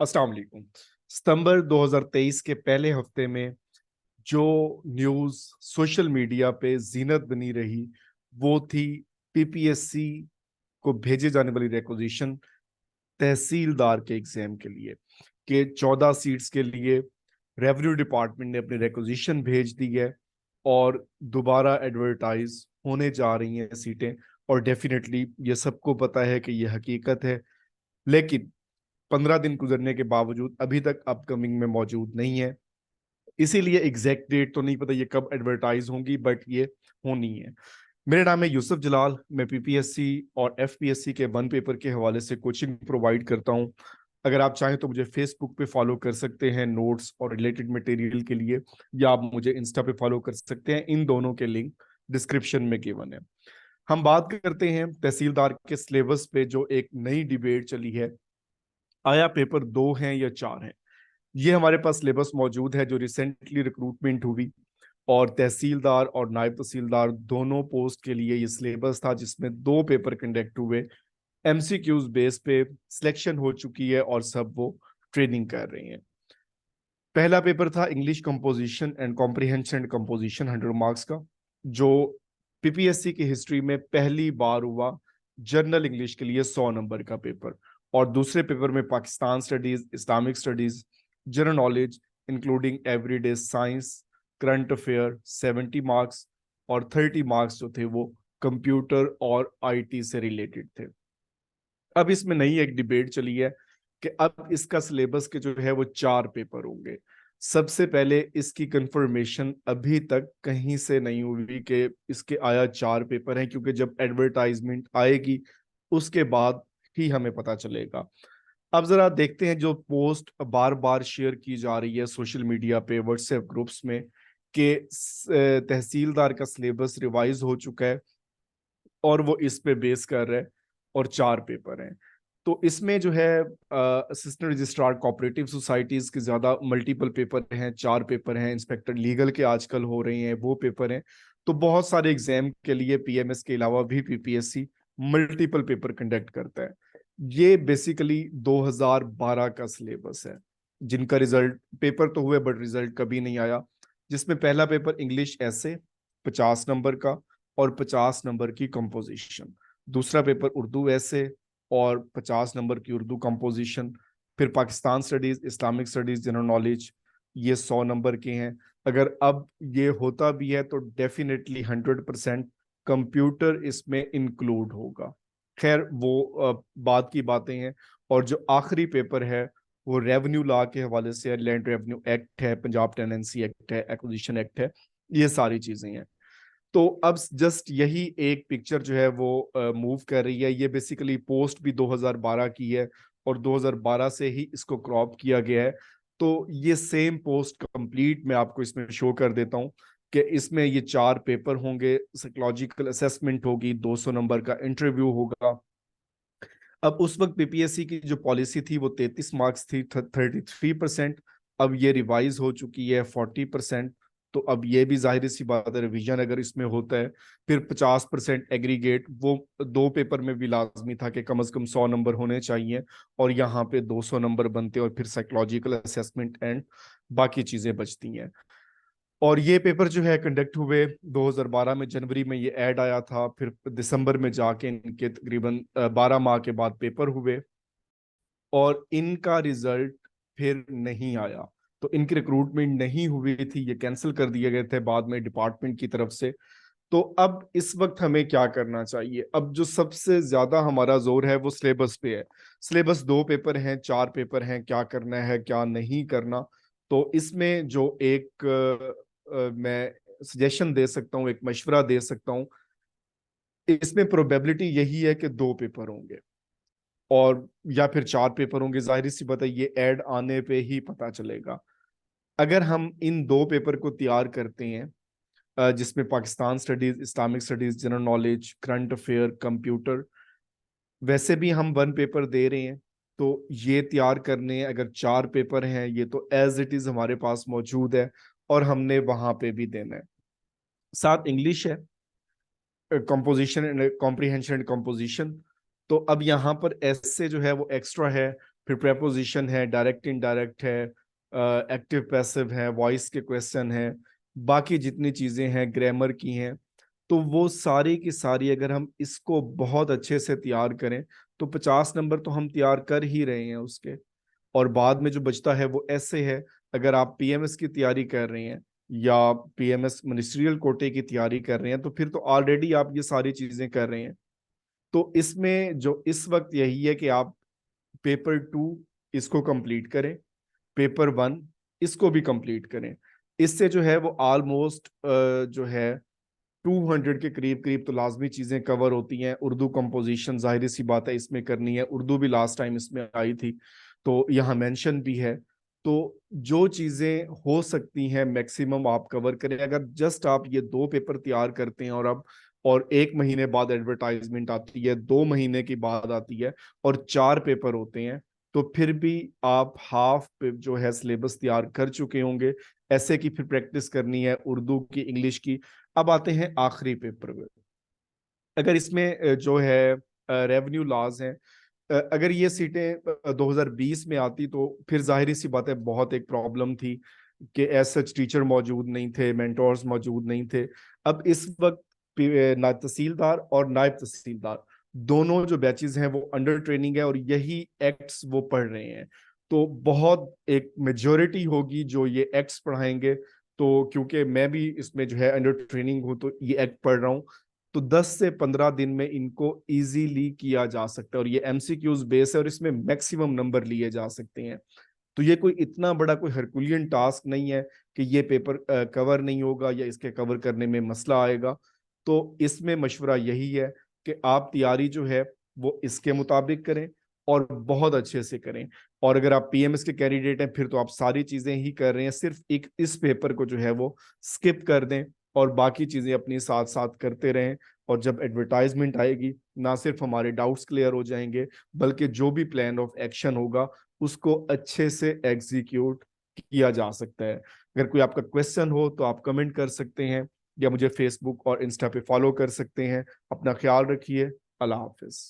अस्सलाम वालेकुम। सितंबर 2023 के पहले हफ्ते में जो न्यूज़ सोशल मीडिया पे जीनत बनी रही वो थी पीपीएससी को भेजे जाने वाली रिक्वेजिशन तहसीलदार के एग्जाम के लिए कि 14 सीट्स के लिए रेवेन्यू डिपार्टमेंट ने अपनी रिक्वेजिशन भेज दी है और दोबारा एडवर्टाइज होने जा रही हैं सीटें। और डेफिनेटली ये सबको पता है कि ये हकीकत है, लेकिन 15 दिन गुजरने के बावजूद अभी तक अपकमिंग में मौजूद नहीं है। इसीलिए एग्जैक्ट डेट तो नहीं पता ये कब एडवर्टाइज होंगी, बट ये होनी है। मेरा नाम है यूसुफ जलाल। मैं पीपीएससी और एफपीएससी के वन पेपर के हवाले से कोचिंग प्रोवाइड करता हूं। अगर आप चाहें तो मुझे फेसबुक पे फॉलो कर सकते हैं नोट्स और रिलेटेड मटेरियल के लिए, या आप मुझे इंस्टा पे फॉलो कर सकते हैं। इन दोनों के लिंक डिस्क्रिप्शन में गिवन है। हम बात करते हैं तहसीलदार के सिलेबस पे जो एक नई डिबेट चली है, आया पेपर 2 हैं या 4 हैं। ये हमारे पास सिलेबस मौजूद है जो रिसेंटली रिक्रूटमेंट हुई, और तहसीलदार और नायब तहसीलदार दोनों पोस्ट के लिए ये सिलेबस था, जिसमें 2 पेपर कंडक्ट हुए। एमसीक्यूज बेस पे सिलेक्शन हो चुकी है और सब वो ट्रेनिंग कर रहे हैं। पहला पेपर था English composition and comprehension composition 100 marks का, जो पीपीएससी की हिस्ट्री में पहली बार हुआ जनरल इंग्लिश के लिए 100 नंबर का पेपर। और दूसरे पेपर में Pakistan studies, Islamic studies, general knowledge including everyday science, current affair 70 marks, और 30 मार्क्स जो थे वो कंप्यूटर और आईटी से रिलेटेड थे। अब इसमें नई एक डिबेट चली है कि अब इसका सिलेबस के जो है वो 4 पेपर होंगे। सबसे पहले इसकी कंफर्मेशन अभी तक कहीं से नहीं हुई कि इसके आया 4 पेपर हैं, क्योंकि जब एडवर्टाइजमेंट आएगी उसके बाद ही हमें पता चलेगा। अब जरा देखते हैं जो पोस्ट बार बार शेयर की जा रही है सोशल मीडिया पे, व्हाट्सएप ग्रुप्स में, कि तहसीलदार का सिलेबस रिवाइज हो चुका है और वो इस पे बेस कर रहे हैं और 4 पेपर हैं। तो इसमें जो है असिस्टेंट रजिस्ट्रार कोऑपरेटिव सोसाइटीज के ज्यादा मल्टीपल पेपर हैं, 4 पेपर हैं। इंस्पेक्टर लीगल के आजकल हो रहे हैं, वो पेपर हैं। तो बहुत सारे एग्जाम के लिए पीएमएस के अलावा भी पीपीएससी मल्टीपल पेपर कंडक्ट करता है। ये बेसिकली 2012 का सिलेबस है, जिनका रिजल्ट, पेपर तो हुए बट रिजल्ट कभी नहीं आया। जिसमें पहला पेपर इंग्लिश ऐसे 50 नंबर का और 50 नंबर की कंपोजिशन। दूसरा पेपर उर्दू ऐसे और 50 नंबर की उर्दू कंपोजिशन। फिर Pakistan studies, Islamic studies, general knowledge, ये 100 नंबर के हैं। अगर अब ये होता भी है तो डेफिनेटली 100% कंप्यूटर इसमें इंक्लूड होगा। खैर वो बात की बातें हैं। और जो आखिरी पेपर है वो रेवेन्यू लॉ के हवाले से है, लैंड रेवेन्यू एक्ट है, पंजाब टेनेंसी एक्ट है, एक्विजिशन एक्ट है, ये सारी चीजें हैं। तो अब जस्ट यही एक पिक्चर जो है वो मूव कर रही है। ये बेसिकली पोस्ट भी 2012 की है और 2012 से ही इसको क्रॉप किया गया है। तो ये सेम पोस्ट कंप्लीट मैं आपको इसमें शो कर देता हूँ कि इसमें ये 4 पेपर होंगे, साइकोलॉजिकल असेसमेंट होगी, 200 नंबर का इंटरव्यू होगा। अब उस वक्त पीपीएससी की जो पॉलिसी थी वो 33 मार्क्स थी, 33%। अब ये रिवाइज हो चुकी है 40%। तो अब ये भी जाहिर सी बात है, रिवीजन अगर इसमें होता है फिर 50% एग्रीगेट, वो 2 पेपर में भी लाजमी था कि कम से कम 100 नंबर होने चाहिए, और यहाँ पे 200 नंबर बनते और फिर साइकोलॉजिकल असेसमेंट एंड बाकी चीजें बचती हैं। और ये पेपर जो है कंडक्ट हुए 2012 में, जनवरी में ये ऐड आया था, फिर दिसंबर में जाके इनके तकरीबन 12 माह के बाद पेपर हुए और इनका रिजल्ट फिर नहीं आया। तो इनकी रिक्रूटमेंट नहीं हुई थी, ये कैंसिल कर दिए गए थे बाद में डिपार्टमेंट की तरफ से। तो अब इस वक्त हमें क्या करना चाहिए? अब जो सबसे ज्यादा हमारा जोर है वो सिलेबस पे है। सिलेबस 2 पेपर हैं, 4 पेपर हैं, क्या करना है क्या नहीं करना। तो इसमें जो एक मैं सजेशन दे सकता हूँ, एक मशवरा दे सकता हूँ, इसमें प्रोबेबिलिटी यही है कि 2 पेपर होंगे और या फिर 4 पेपर होंगे। जाहिर सी बात है ये ऐड आने पे ही पता चलेगा। अगर हम इन 2 पेपर को तैयार करते हैं, जिसमें Pakistan studies, Islamic studies, general knowledge, current affair, computer, वैसे भी हम 1 पेपर दे रहे हैं, तो ये तैयार करने अगर 4 पेपर हैं, ये तो एज इट इज हमारे पास मौजूद है और हमने वहां पे भी देना है। साथ इंग्लिश है, composition and comprehension and composition. तो अब यहाँ पर ऐसे जो है वो एक्स्ट्रा है, پھر پریپوزیشن ہے, ڈائریکٹ انڈائریکٹ ہے, ایکٹیو پیسو ہے, وائس کے کویسچن ہیں, باقی جتنی چیزیں ہیں گرامر کی ہیں. تو وہ ساری کی ساری اگر ہم اس کو بہت اچھے سے تیار کریں تو 50 نمبر تو ہم تیار کر ہی رہے ہیں اس کے. اور بعد میں جو بچتا ہے وہ ایسے ہے, اگر آپ پی ایم ایس کی تیاری کر رہے ہیں یا پی ایم ایس منسٹریل کوٹے کی تیاری کر رہے ہیں تو پھر تو آلریڈی آپ یہ ساری چیزیں کر رہے ہیں. تو اس میں جو اس وقت یہی ہے کہ آپ پیپر 2 اس کو کمپلیٹ کریں, پیپر 1 اس کو بھی کمپلیٹ کریں. اس سے جو ہے وہ آلموسٹ جو ہے 200 کے قریب تو لازمی چیزیں کور ہوتی ہیں. اردو کمپوزیشن ظاہر سی بات ہے اس میں کرنی ہے, اردو بھی لاسٹ ٹائم اس میں آئی تھی تو یہاں مینشن بھی ہے. تو جو چیزیں ہو سکتی ہیں میکسیمم آپ کور کریں. اگر جسٹ آپ یہ 2 پیپر تیار کرتے ہیں اور 1 مہینے بعد ایڈورٹائزمنٹ آتی ہے, 2 مہینے کی بعد آتی ہے اور 4 پیپر ہوتے ہیں, تو پھر بھی آپ ہاف جو ہے سلیبس تیار کر چکے ہوں گے. ایسے کی پھر پریکٹس کرنی ہے اردو کی, انگلش کی. اب آتے ہیں آخری پیپر میں. اگر اس میں جو ہے ریونیو لاز ہیں, اگر یہ سیٹیں 2020 میں آتی تو پھر ظاہری سی بات ہے بہت ایک پرابلم تھی کہ ایز سچ ٹیچر موجود نہیں تھے, مینٹورز موجود نہیں تھے. اب اس وقت نائب تحصیلدار اور نائب تحصیلدار دونوں جو بیچز ہیں وہ انڈر ٹریننگ ہے اور یہی ایکٹس وہ پڑھ رہے ہیں. تو بہت ایک میجورٹی ہوگی جو یہ ایکٹس پڑھائیں گے. تو کیونکہ میں بھی اس میں جو ہے انڈر ٹریننگ ہوں تو یہ ایکٹ پڑھ رہا ہوں, تو 10 سے 15 دن میں ان کو ایزیلی کیا جا سکتا ہے. اور یہ ایم سی کیوز بیس ہے اور اس میں میکسیمم نمبر لیے جا سکتے ہیں. تو یہ کوئی اتنا بڑا کوئی ہرکولین ٹاسک نہیں ہے کہ یہ پیپر کور نہیں ہوگا یا اس کے کور کرنے میں مسئلہ آئے گا. تو اس میں مشورہ یہی ہے کہ آپ تیاری جو ہے وہ اس کے مطابق کریں اور بہت اچھے سے کریں. اور اگر آپ پی ایم ایس کے کینڈیڈیٹ ہیں پھر تو آپ ساری چیزیں ہی کر رہے ہیں, صرف ایک اس پیپر کو جو ہے وہ سکپ کر دیں اور باقی چیزیں اپنی ساتھ ساتھ کرتے رہیں. اور جب ایڈورٹائزمنٹ آئے گی نہ صرف ہمارے ڈاؤٹس کلیئر ہو جائیں گے بلکہ جو بھی پلان آف ایکشن ہوگا اس کو اچھے سے ایگزیکیوٹ کیا جا سکتا ہے. اگر کوئی آپ کا کویسچن ہو تو آپ کمنٹ کر سکتے ہیں یا مجھے فیس بک اور انسٹا پہ فالو کر سکتے ہیں. اپنا خیال رکھیے. اللہ حافظ.